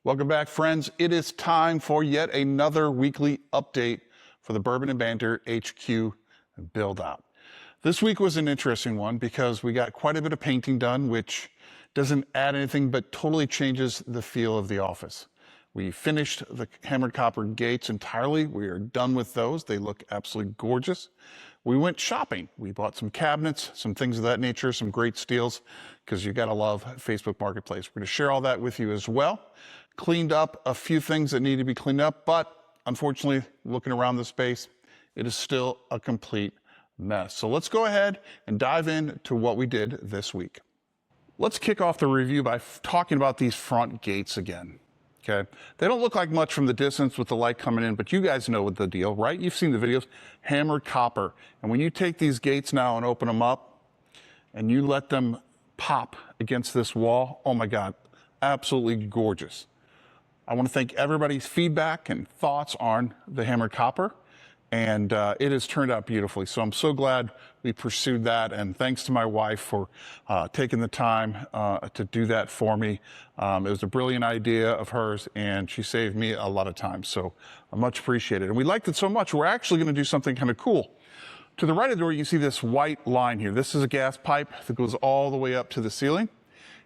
Welcome back, friends. It is time for yet another weekly update for the Bourbon and Banter HQ build out. This week was an interesting one because we got quite a bit of painting done, which doesn't add anything but totally changes the feel of the office. We finished the hammered copper gates entirely. We are done with those. They look absolutely gorgeous. We went shopping. We bought some cabinets, some things of that nature, some great steals, because you gotta love Facebook Marketplace. We're gonna share all that with you as well. Cleaned up a few things that need to be cleaned up, but unfortunately, looking around the space, it is still a complete mess. So let's go ahead and dive into what we did this week. Let's kick off the review by talking about these front gates again. Okay, they don't look like much from the distance with the light coming in, but you guys know what the deal, right? You've seen the videos, hammered copper. And when you take these gates now and open them up and you let them pop against this wall, oh my God, absolutely gorgeous. I want to thank everybody's feedback and thoughts on the hammered copper, and it has turned out beautifully. So I'm so glad we pursued that, and thanks to my wife for taking the time to do that for me. It was a brilliant idea of hers, and she saved me a lot of time, so I much appreciate it. And we liked it so much, we're actually going to do something kind of cool. To the right of the door, you see this white line here. This is a gas pipe that goes all the way up to the ceiling.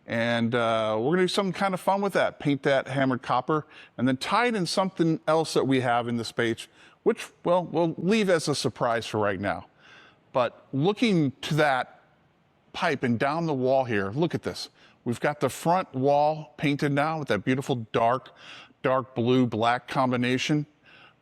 And we're going to do something kind of fun with that. Paint that hammered copper and then tie it in something else that we have in the space, which, well, we'll leave as a surprise for right now. But looking to that pipe and down the wall here, look at this. We've got the front wall painted now with that beautiful dark blue, black combination.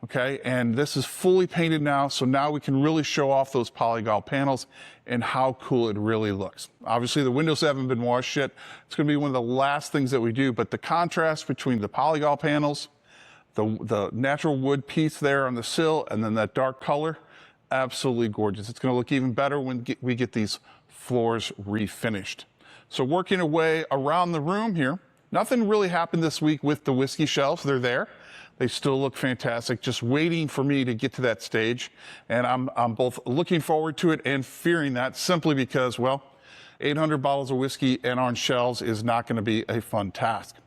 Okay, and this is fully painted now, so now we can really show off those polygon panels and how cool it really looks. Obviously, the windows haven't been washed yet. It's going to be one of the last things that we do, but the contrast between the polygon panels, the natural wood piece there on the sill, and then that dark color, absolutely gorgeous. It's going to look even better when we get these floors refinished. So working away around the room here, nothing really happened this week with the whiskey shelves. They're there. They still look fantastic, just waiting for me to get to that stage. And I'm both looking forward to it and fearing that, simply because, well, 800 bottles of whiskey and on shelves is not going to be a fun task.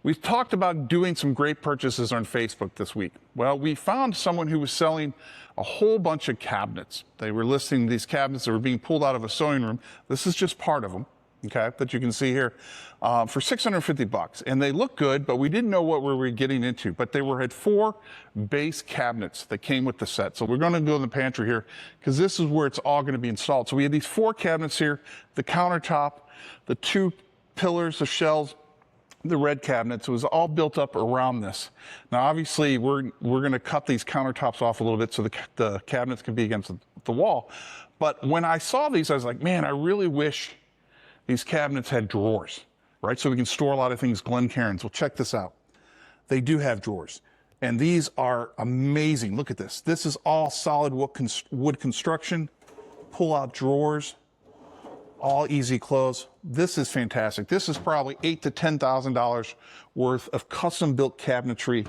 We've talked about doing some great purchases on Facebook this week. Well, we found someone who was selling a whole bunch of cabinets. They were listing these cabinets that were being pulled out of a sewing room. This is just part of them, okay, that you can see here, for $650. And they look good, but we didn't know what we were getting into. But they had 4 base cabinets that came with the set. So we're going to go in the pantry here because this is where it's all going to be installed. So we had these 4 cabinets here, the countertop, the 2 pillars of shelves, the red cabinets. It was all built up around this. Now, obviously, we're going to cut these countertops off a little bit so the cabinets can be against the wall. But when I saw these, I was like, man, I really wish these cabinets had drawers, right? So we can store a lot of things, Glencairns. Well, check this out. They do have drawers. And these are amazing. Look at this. This is all solid wood construction, pull-out drawers, all easy close. This is fantastic. This is probably $8,000 to $10,000 worth of custom-built cabinetry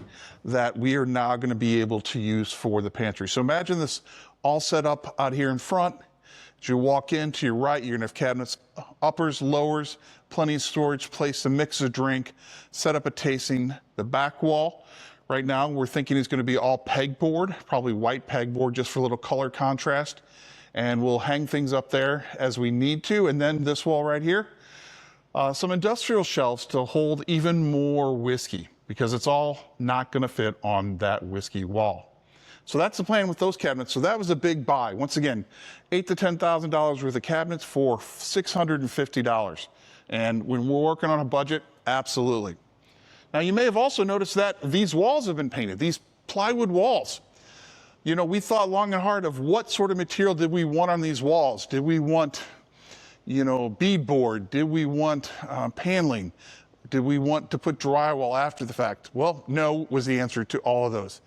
that we are now going to be able to use for the pantry. So imagine this all set up out here in front. As you walk in, to your right, you're going to have cabinets, uppers, lowers, plenty of storage, place to mix a drink, set up a tasting. The back wall, right now, we're thinking is going to be all pegboard, probably white pegboard, just for a little color contrast. And we'll hang things up there as we need to. And then this wall right here, some industrial shelves to hold even more whiskey, because it's all not going to fit on that whiskey wall. So that's the plan with those cabinets. So that was a big buy. Once again, $8,000 to $10,000 worth of cabinets for $650. And when we're working on a budget, absolutely. Now, you may have also noticed that these walls have been painted, these plywood walls. You know, we thought long and hard of what sort of material did we want on these walls. Did we want, you know, beadboard? Did we want paneling? Did we want to put drywall after the fact? Well, no was the answer to all of those.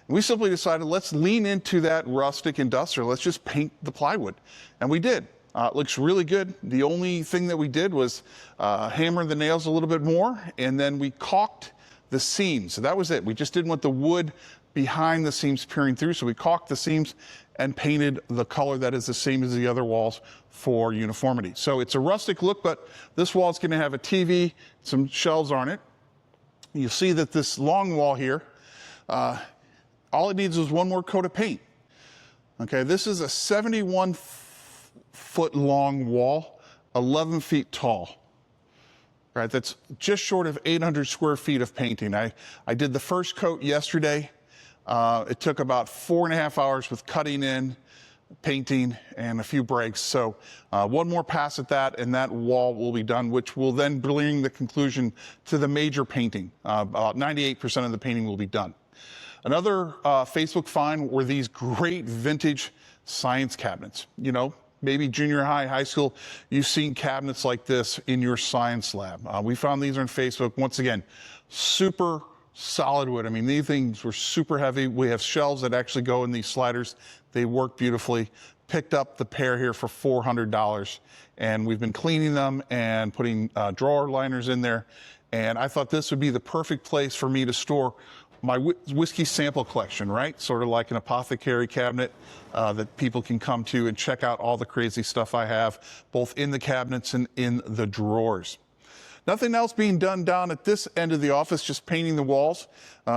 We simply decided, let's lean into that rustic industrial. Let's just paint the plywood. And we did. It looks really good. The only thing that we did was hammer the nails a little bit more, and then we caulked the seams. So that was it. We just didn't want the wood behind the seams peering through, so we caulked the seams and painted the color that is the same as the other walls for uniformity. So it's a rustic look, but this wall is going to have a TV, some shelves on it. You'll see that this long wall here, all it needs is one more coat of paint. Okay, this is a 71-foot long wall, 11 feet tall. Right, that's just short of 800 square feet of painting. I did the first coat yesterday. It took about 4.5 hours with cutting in, painting, and a few breaks. So one more pass at that, and that wall will be done, which will then bring the conclusion to the major painting. About 98% of the painting will be done. Another Facebook find were these great vintage science cabinets. You know, maybe junior high, high school, you've seen cabinets like this in your science lab. We found these on Facebook. Once again, super solid wood. I mean, these things were super heavy. We have shelves that actually go in these sliders. They work beautifully. Picked up the pair here for $400, and we've been cleaning them and putting drawer liners in there. And I thought this would be the perfect place for me to store my whiskey sample collection, right? Sort of like an apothecary cabinet that people can come to and check out all the crazy stuff I have, both in the cabinets and in the drawers. Nothing else being done down at this end of the office, just painting the walls.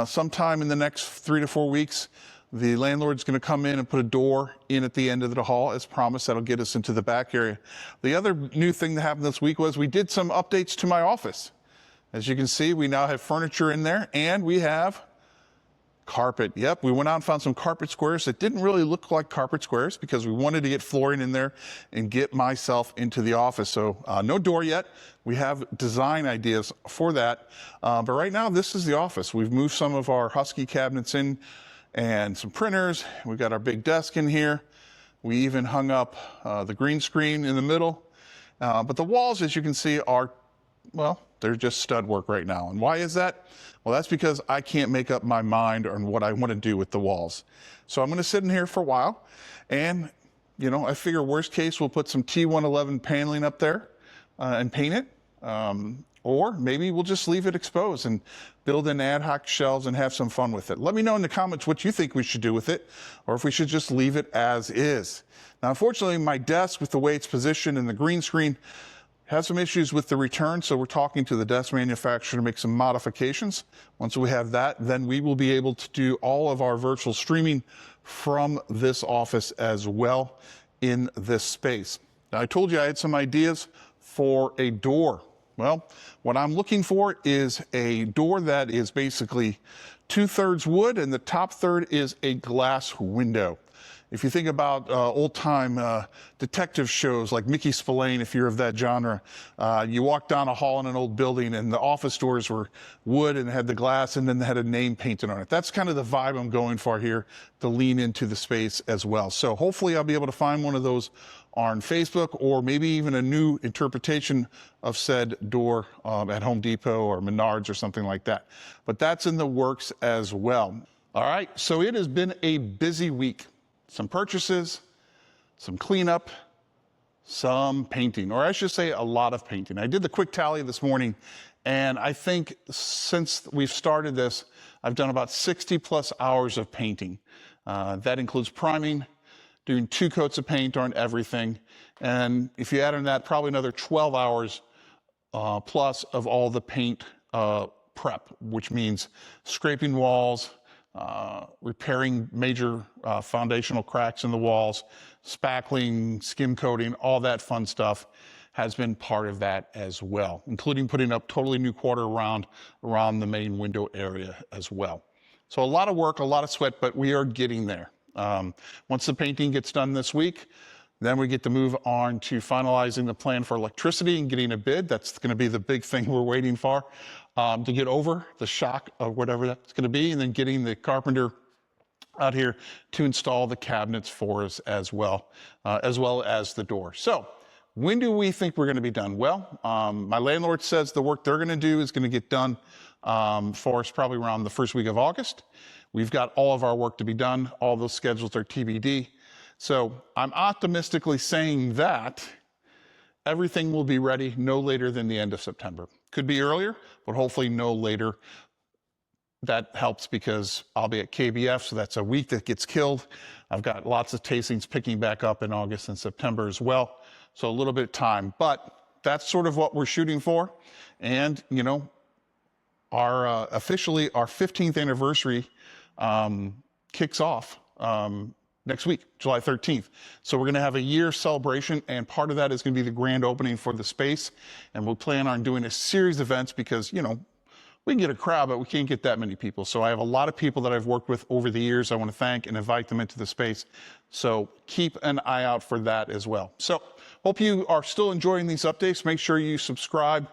Sometime in the next 3 to 4 weeks, the landlord's going to come in and put a door in at the end of the hall. As promised, that'll get us into the back area. The other new thing that happened this week was we did some updates to my office. As you can see, we now have furniture in there, and we have carpet. Yep, we went out and found some carpet squares that didn't really look like carpet squares because we wanted to get flooring in there and get myself into the office. So no door yet. We have design ideas for that. But right now, this is the office. We've moved some of our Husky cabinets in and some printers. We've got our big desk in here. We even hung up the green screen in the middle. But the walls, as you can see, are, well, they're just stud work right now. And why is that? Well, that's because I can't make up my mind on what I want to do with the walls. So I'm going to sit in here for a while. And, you know, I figure worst case, we'll put some T111 paneling up there and paint it. Or maybe we'll just leave it exposed and build in ad hoc shelves and have some fun with it. Let me know in the comments what you think we should do with it, or if we should just leave it as is. Now, unfortunately, my desk, with the way it's positioned and the green screen, has some issues with the return, so we're talking to the desk manufacturer to make some modifications. Once we have that, then we will be able to do all of our virtual streaming from this office as well in this space. Now, I told you I had some ideas for a door. Well, what I'm looking for is a door that is basically 2/3 wood and the top third is a glass window. If you think about old-time detective shows like Mickey Spillane, if you're of that genre, you walk down a hall in an old building and the office doors were wood and had the glass and then they had a name painted on it. That's kind of the vibe I'm going for here to lean into the space as well. So hopefully I'll be able to find one of those on Facebook, or maybe even a new interpretation of said door at Home Depot or Menards or something like that. But that's in the works as well. All right, so it has been a busy week. Some purchases, some cleanup, some painting, or I should say a lot of painting. I did the quick tally this morning, and I think since we've started this, I've done about 60+ hours of painting. That includes priming, doing 2 coats of paint on everything, and if you add on that, probably another 12 hours plus of all the paint prep, which means scraping walls, repairing major foundational cracks in the walls, spackling, skim coating, all that fun stuff has been part of that as well, including putting up totally new quarter round around the main window area as well. So a lot of work, a lot of sweat, but we are getting there. Once the painting gets done this week, then we get to move on to finalizing the plan for electricity and getting a bid. That's going to be the big thing we're waiting for, to get over the shock of whatever that's going to be, and then getting the carpenter out here to install the cabinets for us as well as the door. So when do we think we're going to be done? Well, my landlord says the work they're going to do is going to get done for us probably around the first week of August. We've got all of our work to be done. All those schedules are TBD. So I'm optimistically saying that everything will be ready no later than the end of September. Could be earlier, but hopefully no later. That helps because I'll be at KBF, so that's a week that gets killed. I've got lots of tastings picking back up in August and September as well, so a little bit of time. But that's sort of what we're shooting for. And, you know, officially our 15th anniversary kicks off next week, July 13th. So we're going to have a year celebration, and part of that is going to be the grand opening for the space. And we'll plan on doing a series of events because, you know, we can get a crowd, but we can't get that many people. So I have a lot of people that I've worked with over the years. I want to thank and invite them into the space. So keep an eye out for that as well. So hope you are still enjoying these updates. Make sure you subscribe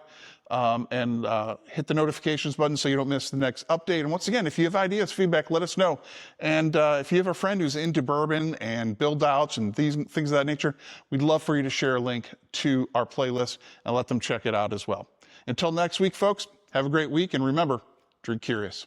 and hit the notifications button so you don't miss the next update. And once again, if you have ideas, feedback, let us know. And if you have a friend who's into bourbon and build outs and these things of that nature, we'd love for you to share a link to our playlist and let them check it out as well. Until next week, folks, have a great week. And remember, drink curious.